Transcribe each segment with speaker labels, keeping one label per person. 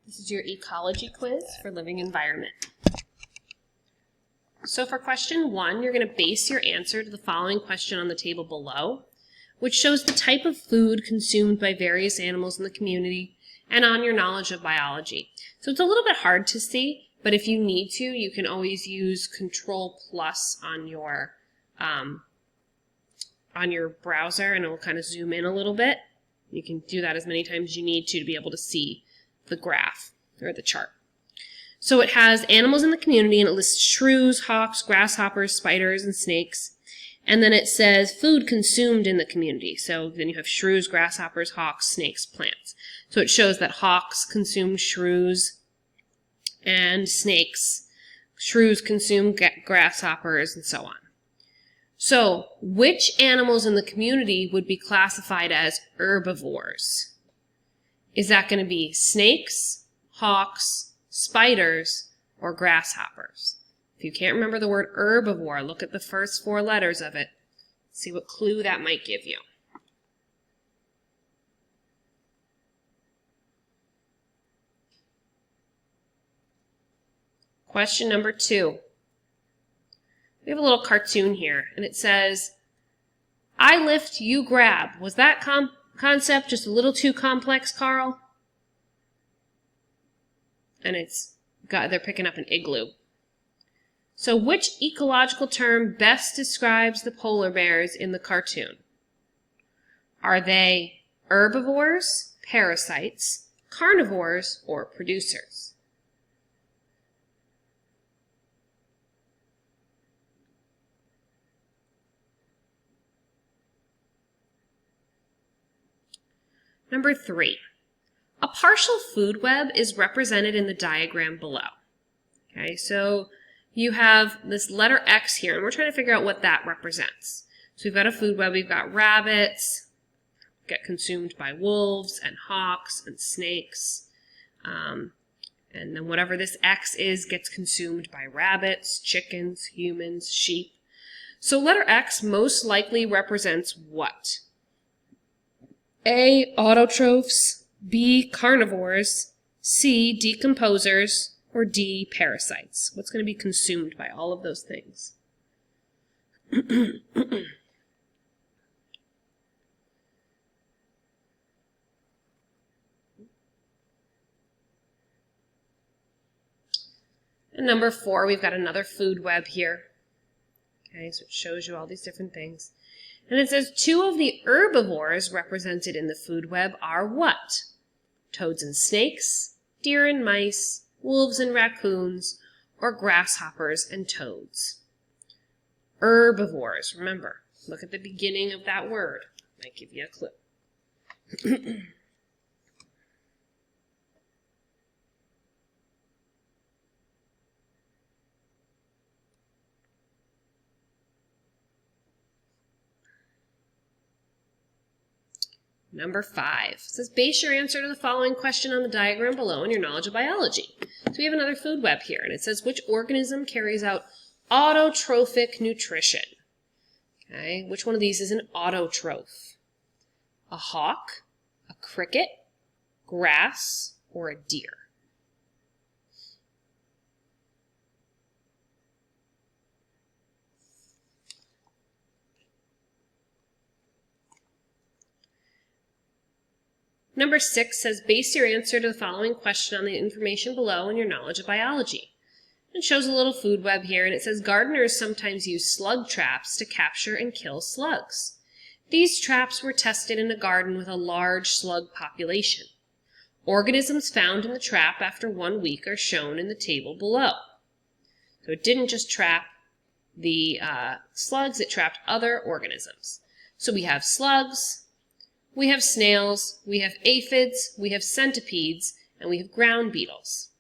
Speaker 1: This is your ecology quiz for living environment. So for question 1, you're going to base your answer to the following question on the table below, which shows the type of food consumed by various animals in the community and on your knowledge of biology. So it's a little bit hard to see, but if you need to, you can always use Control+ on your browser, and it will kind of zoom in a little bit. You can do that as many times as you need to be able to see the graph or the chart. So it has animals in the community, and it lists shrews, hawks, grasshoppers, spiders, and snakes. And then it says food consumed in the community. So then you have shrews, grasshoppers, hawks, snakes, plants. So it shows that hawks consume shrews and snakes. Shrews consume grasshoppers, and so on. So which animals in the community would be classified as herbivores? Is that going to be snakes, hawks, spiders, or grasshoppers? If you can't remember the word herbivore, look at the first 4 letters of it. See what clue that might give you. Question number 2. We have a little cartoon here, and it says, I lift, you grab. Was that concept just a little too complex, Carl? And they're picking up an igloo. So which ecological term best describes the polar bears in the cartoon? Are they herbivores, parasites, carnivores, or producers? Number 3. A partial food web is represented in the diagram below. Okay, so you have this letter X here, and we're trying to figure out what that represents. So we've got a food web, we've got rabbits, get consumed by wolves and hawks and snakes. And then whatever this X is gets consumed by rabbits, chickens, humans, sheep. So letter X most likely represents what? A, autotrophs, B, carnivores, C, decomposers, or D, parasites. What's going to be consumed by all of those things? And number 4, we've got another food web here. Okay, so it shows you all these different things. And it says 2 of the herbivores represented in the food web are what? Toads and snakes, deer and mice, wolves and raccoons, or grasshoppers and toads. Herbivores, remember, look at the beginning of that word. Might give you a clue. Number 5 says, base your answer to the following question on the diagram below in your knowledge of biology. So we have another food web here, and it says, which organism carries out autotrophic nutrition? Okay, which one of these is an autotroph? A hawk, a cricket, grass, or a deer? Number 6 says, base your answer to the following question on the information below in your knowledge of biology. It shows a little food web here, and it says, gardeners sometimes use slug traps to capture and kill slugs. These traps were tested in a garden with a large slug population. Organisms found in the trap after 1 week are shown in the table below. So it didn't just trap the slugs, it trapped other organisms. So we have slugs, we have snails, we have aphids, we have centipedes, and we have ground beetles.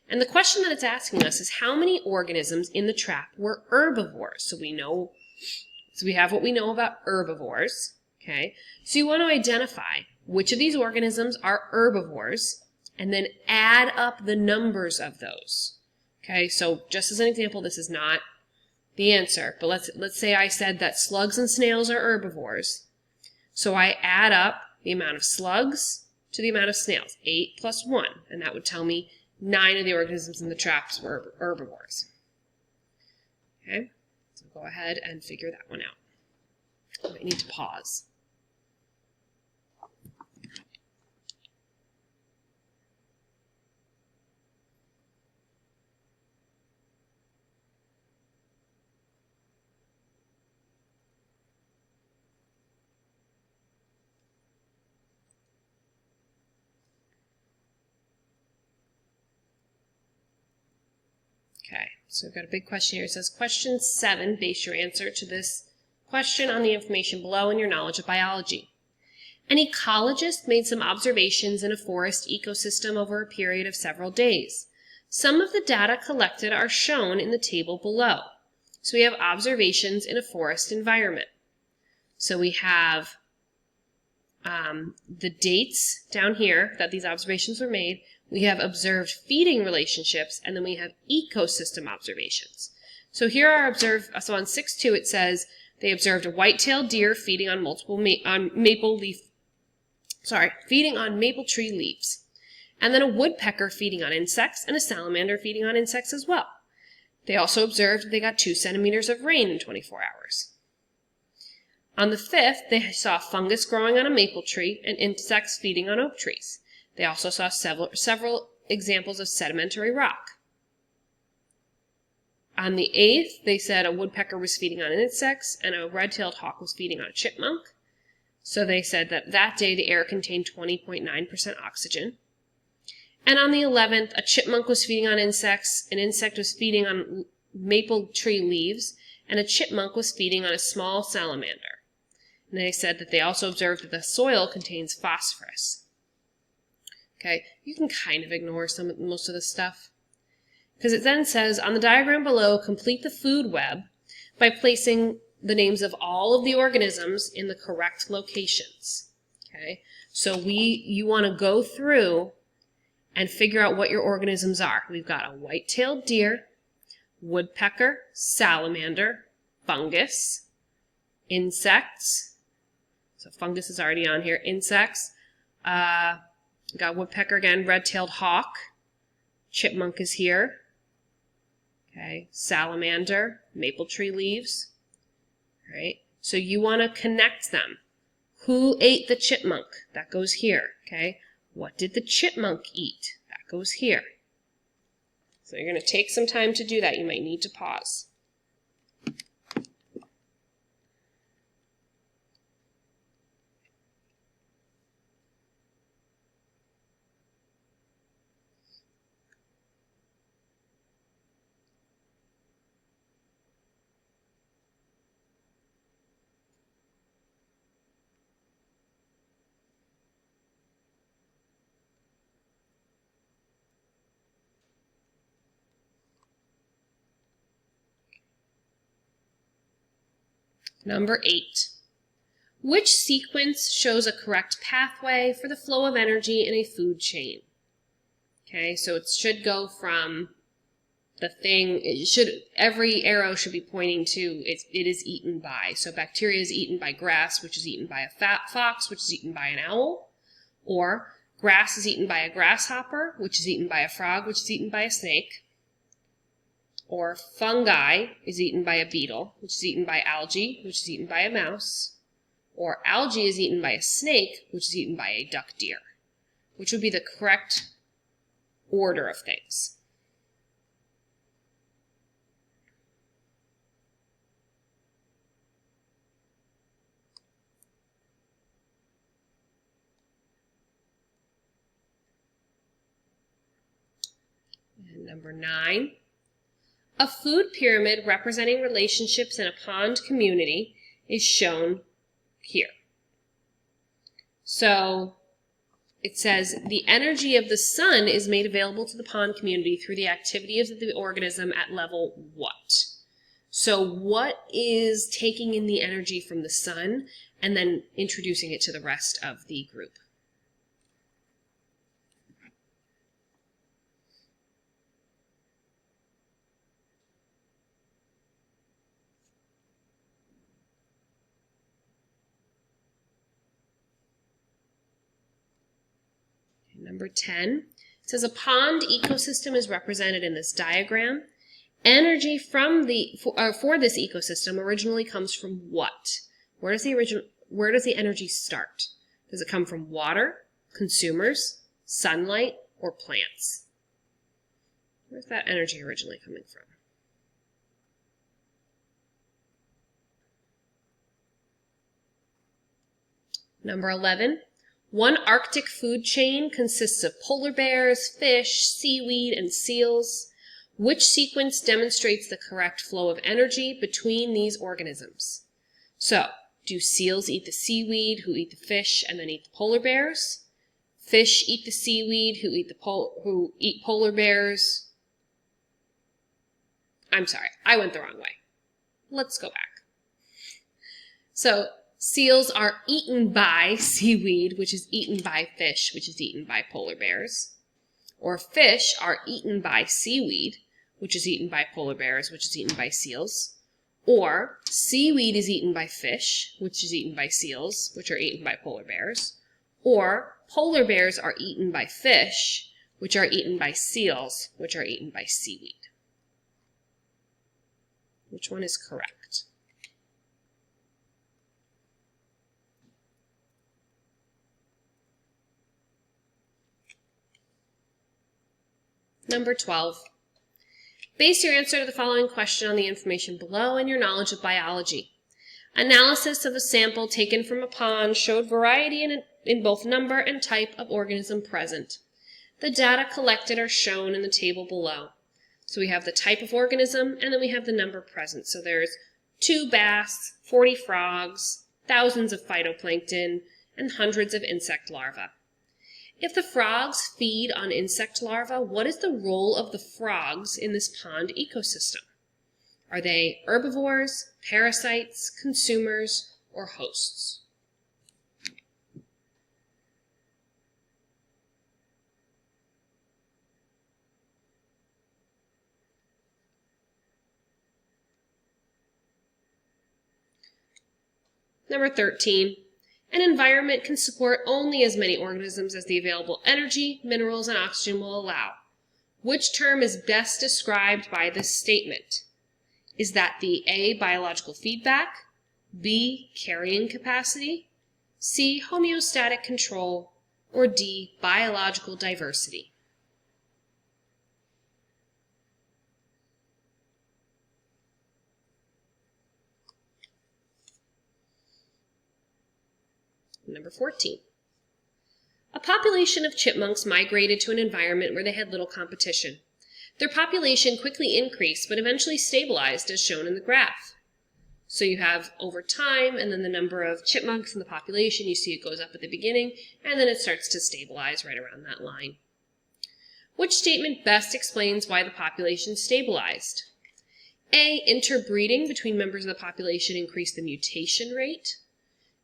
Speaker 1: And the question that it's asking us is how many organisms in the trap were herbivores? So we have what we know about herbivores. Okay, so you want to identify which of these organisms are herbivores and then add up the numbers of those. Okay, so just as an example, this is not the answer, but let's say I said that slugs and snails are herbivores. So I add up the amount of slugs to the amount of snails, 8 plus 1, and that would tell me 9 of the organisms in the traps were herbivores. Okay, so go ahead and figure that one out. You might need to pause. Okay, so we've got a big question here. It says, question 7, base your answer to this question on the information below and your knowledge of biology. An ecologist made some observations in a forest ecosystem over a period of several days. Some of the data collected are shown in the table below. So we have observations in a forest environment. So we have the dates down here that these observations were made. We have observed feeding relationships, and then we have ecosystem observations. So here are observed, so on 6.2 it says they observed a white-tailed deer feeding on maple tree leaves. And then a woodpecker feeding on insects and a salamander feeding on insects as well. They also observed they got 2 centimeters of rain in 24 hours. On the 5th, they saw fungus growing on a maple tree and insects feeding on oak trees. They also saw several examples of sedimentary rock. On the 8th, they said a woodpecker was feeding on insects and a red-tailed hawk was feeding on a chipmunk. So they said that day the air contained 20.9% oxygen. And on the 11th, a chipmunk was feeding on insects, an insect was feeding on maple tree leaves, and a chipmunk was feeding on a small salamander. And they said that they also observed that the soil contains phosphorus. Okay, you can kind of ignore most of this stuff. Because it then says, on the diagram below, complete the food web by placing the names of all of the organisms in the correct locations. Okay, so you want to go through and figure out what your organisms are. We've got a white-tailed deer, woodpecker, salamander, fungus, insects. So fungus is already on here. Insects. Got woodpecker again, red-tailed hawk. Chipmunk is here. Okay, salamander, maple tree leaves. All right, so you want to connect them. Who ate the chipmunk? That goes here. Okay, what did the chipmunk eat? That goes here. So you're going to take some time to do that. You might need to pause. Number 8. Which sequence shows a correct pathway for the flow of energy in a food chain? Okay, so it should go from the thing, every arrow should be pointing to it is eaten by. So bacteria is eaten by grass, which is eaten by a fox, which is eaten by an owl. Or grass is eaten by a grasshopper, which is eaten by a frog, which is eaten by a snake. Or fungi is eaten by a beetle, which is eaten by algae, which is eaten by a mouse. Or algae is eaten by a snake, which is eaten by a duck deer. Which would be the correct order of things. And number 9. A food pyramid representing relationships in a pond community is shown here. So it says the energy of the sun is made available to the pond community through the activity of the organism at level what? So what is taking in the energy from the sun and then introducing it to the rest of the group? Number 10, it says a pond ecosystem is represented in this diagram. Energy for this ecosystem originally comes from what? Where does the energy start? Does it come from water, consumers, sunlight, or plants? Where's that energy originally coming from? Number 11, one Arctic food chain consists of polar bears, fish, seaweed, and seals. Which sequence demonstrates the correct flow of energy between these organisms? So, do seals eat the seaweed, who eat the fish, and then eat the polar bears? Fish eat the seaweed, who eat polar bears? I'm sorry, I went the wrong way. Let's go back. So, seals are eaten by seaweed, which is eaten by fish, which is eaten by polar bears. Or fish are eaten by seaweed, which is eaten by polar bears, which is eaten by seals. Or seaweed is eaten by fish, which is eaten by seals, which are eaten by polar bears. Or polar bears are eaten by fish, which are eaten by seals, which are eaten by seaweed. Which one is correct? Number 12. Base your answer to the following question on the information below and your knowledge of biology. Analysis of a sample taken from a pond showed variety in both number and type of organism present. The data collected are shown in the table below. So we have the type of organism and then we have the number present. So there's 2 bass, 40 frogs, thousands of phytoplankton, and hundreds of insect larvae. If the frogs feed on insect larvae, what is the role of the frogs in this pond ecosystem? Are they herbivores, parasites, consumers, or hosts? Number 13. An environment can support only as many organisms as the available energy, minerals, and oxygen will allow. Which term is best described by this statement? Is that the A, biological feedback, B, carrying capacity, C, homeostatic control, or D, biological diversity? Number 14. A population of chipmunks migrated to an environment where they had little competition. Their population quickly increased but eventually stabilized as shown in the graph. So you have over time and then the number of chipmunks in the population, you see it goes up at the beginning and then it starts to stabilize right around that line. Which statement best explains why the population stabilized? A, interbreeding between members of the population increased the mutation rate.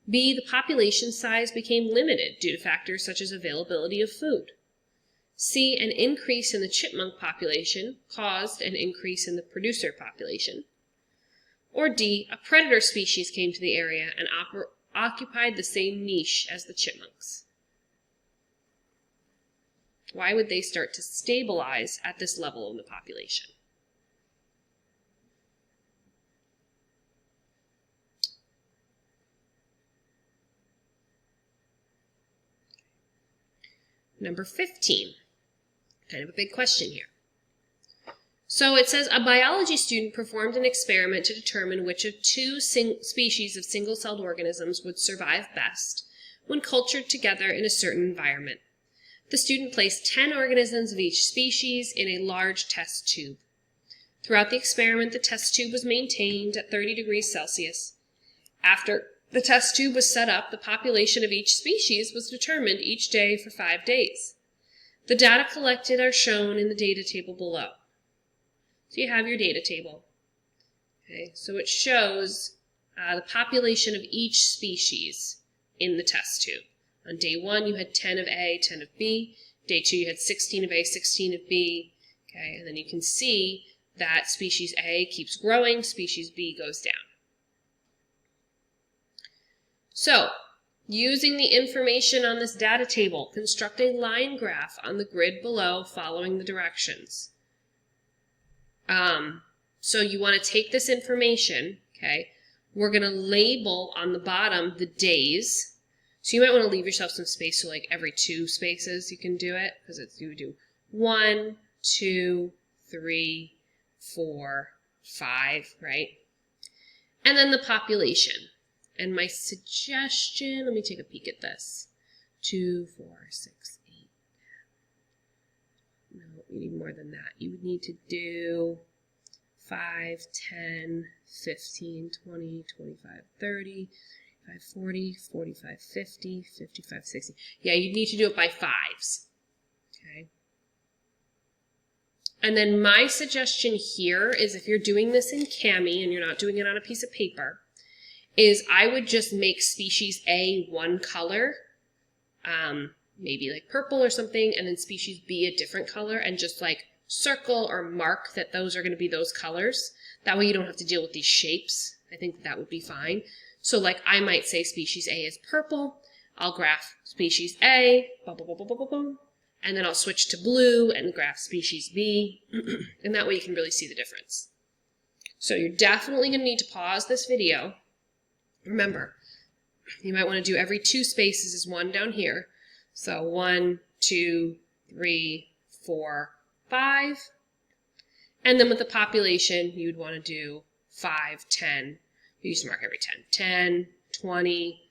Speaker 1: B, the population size became limited due to factors such as availability of food. C, an increase in the chipmunk population caused an increase in the producer population. Or D, a predator species came to the area and occupied the same niche as the chipmunks. Why would they start to stabilize at this level in the population? Number 15, kind of a big question here. So it says a biology student performed an experiment to determine which of 2 species of single-celled organisms would survive best when cultured together in a certain environment. The student placed 10 organisms of each species in a large test tube. Throughout the experiment, the test tube was maintained at 30 degrees Celsius. After the test tube was set up, the population of each species was determined each day for 5 days. The data collected are shown in the data table below. So you have your data table. Okay, so it shows the population of each species in the test tube. On day 1, you had 10 of A, 10 of B. Day 2, you had 16 of A, 16 of B. Okay, and then you can see that species A keeps growing, species B goes down. So, Using the information on this data table, construct a line graph on the grid below following the directions. So you want to take this information, okay? We're going to label on the bottom the days. So you might want to leave yourself some space, so like every 2 spaces you can do it, because you would do 1, 2, 3, 4, 5, right? And then the population. And my suggestion, let me take a peek at this. 2, 4, 6, 8. No, you need more than that. You would need to do 5, 10, 15, 20, 25, 30, 35, 40, 45, 50, 55, 60. Yeah, you need to do it by 5s. Okay. And then my suggestion here is, if you're doing this in Kami and you're not doing it on a piece of paper, is I would just make species A one color, maybe like purple or something, and then species B a different color, and just like circle or mark that those are going to be those colors. That way you don't have to deal with these shapes. I think that would be fine. So like I might say species A is purple, I'll graph species A, boom, boom, boom, boom, boom, boom, and then I'll switch to blue and graph species B, and that way you can really see the difference. So you're definitely going to need to pause this video. Remember, you might want to do every 2 spaces is 1 down here. So 1, 2, 3, 4, 5. And then with the population, you would want to do 5, 10. You used to mark every 10. 10, 20,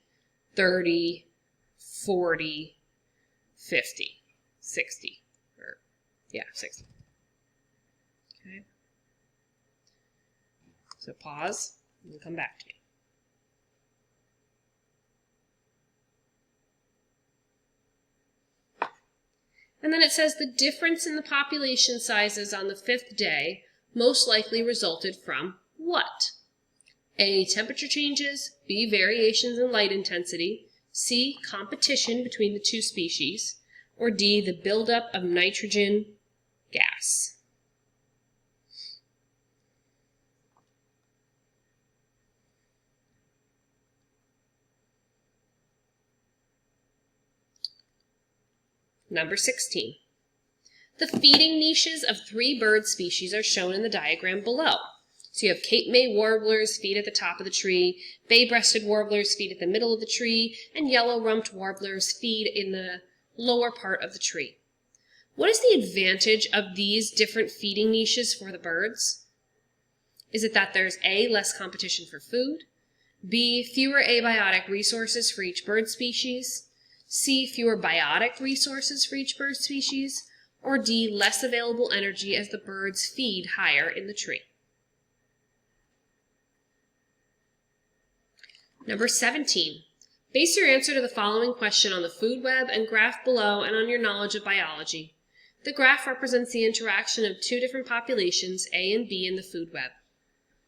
Speaker 1: 30, 40, 50, 60. Or, yeah, 60. Okay. So pause and come back to me. And then it says the difference in the population sizes on the 5th day most likely resulted from what? A, temperature changes, B, variations in light intensity, C, competition between the 2 species, or D, the buildup of nitrogen gas. Number 16. The feeding niches of 3 bird species are shown in the diagram below. So you have Cape May warblers feed at the top of the tree, bay-breasted warblers feed at the middle of the tree, and yellow-rumped warblers feed in the lower part of the tree. What is the advantage of these different feeding niches for the birds? Is it that there's A, less competition for food, B, fewer abiotic resources for each bird species, C, fewer biotic resources for each bird species, or D, less available energy as the birds feed higher in the tree? Number 17. Base your answer to the following question on the food web and graph below and on your knowledge of biology. The graph represents the interaction of 2 different populations, A and B, in the food web.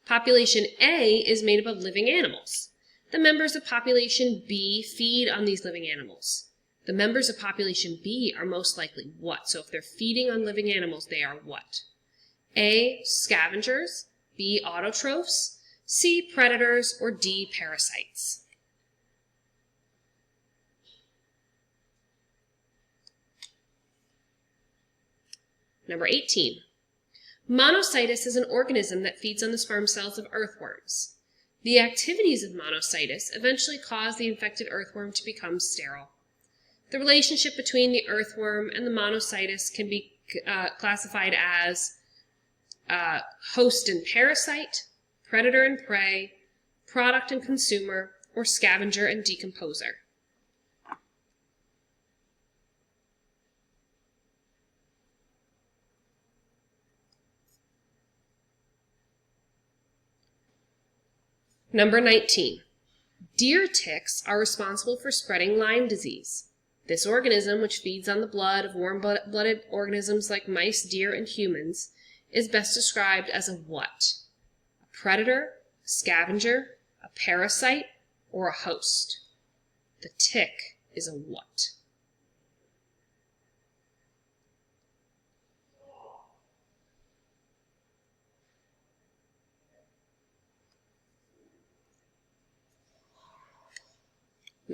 Speaker 1: Population A is made up of living animals. The members of population B feed on these living animals. The members of population B are most likely what? So if they're feeding on living animals, they are what? A, scavengers, B, autotrophs, C, predators, or D, parasites. Number 18. Monocytes is an organism that feeds on the sperm cells of earthworms. The activities of monocytes eventually cause the infected earthworm to become sterile. The relationship between the earthworm and the monocytes can be classified as host and parasite, predator and prey, product and consumer, or scavenger and decomposer. Number 19. Deer ticks are responsible for spreading Lyme disease. This organism, which feeds on the blood of warm-blooded organisms like mice, deer, and humans, is best described as a what? A predator, a scavenger, a parasite, or a host? The tick is a what?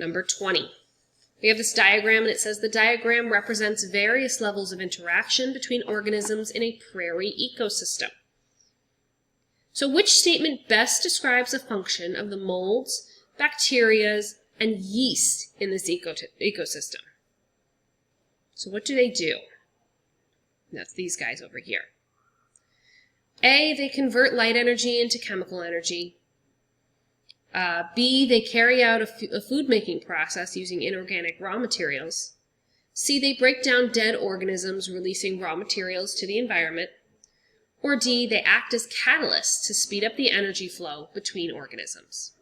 Speaker 1: Number 20. We have this diagram, and it says the diagram represents various levels of interaction between organisms in a prairie ecosystem. So which statement best describes the function of the molds, bacteria, and yeast in this ecosystem? So what do? That's these guys over here. A, they convert light energy into chemical energy. B, they carry out a food-making process using inorganic raw materials. C, they break down dead organisms, releasing raw materials to the environment. Or D, they act as catalysts to speed up the energy flow between organisms.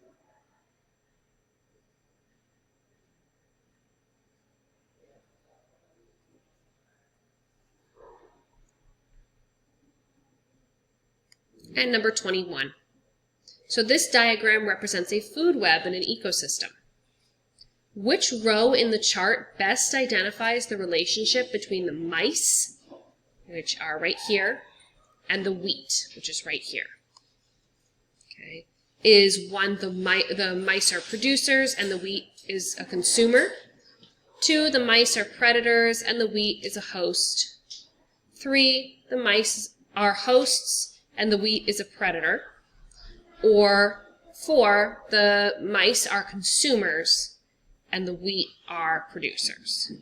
Speaker 1: And number 21. So this diagram represents a food web in an ecosystem. Which row in the chart best identifies the relationship between the mice, which are right here, and the wheat, which is right here? Okay. Is 1, the mice are producers and the wheat is a consumer? 2, the mice are predators and the wheat is a host? 3, the mice are hosts and the wheat is a predator? Or 4, the mice are consumers and the wheat are producers?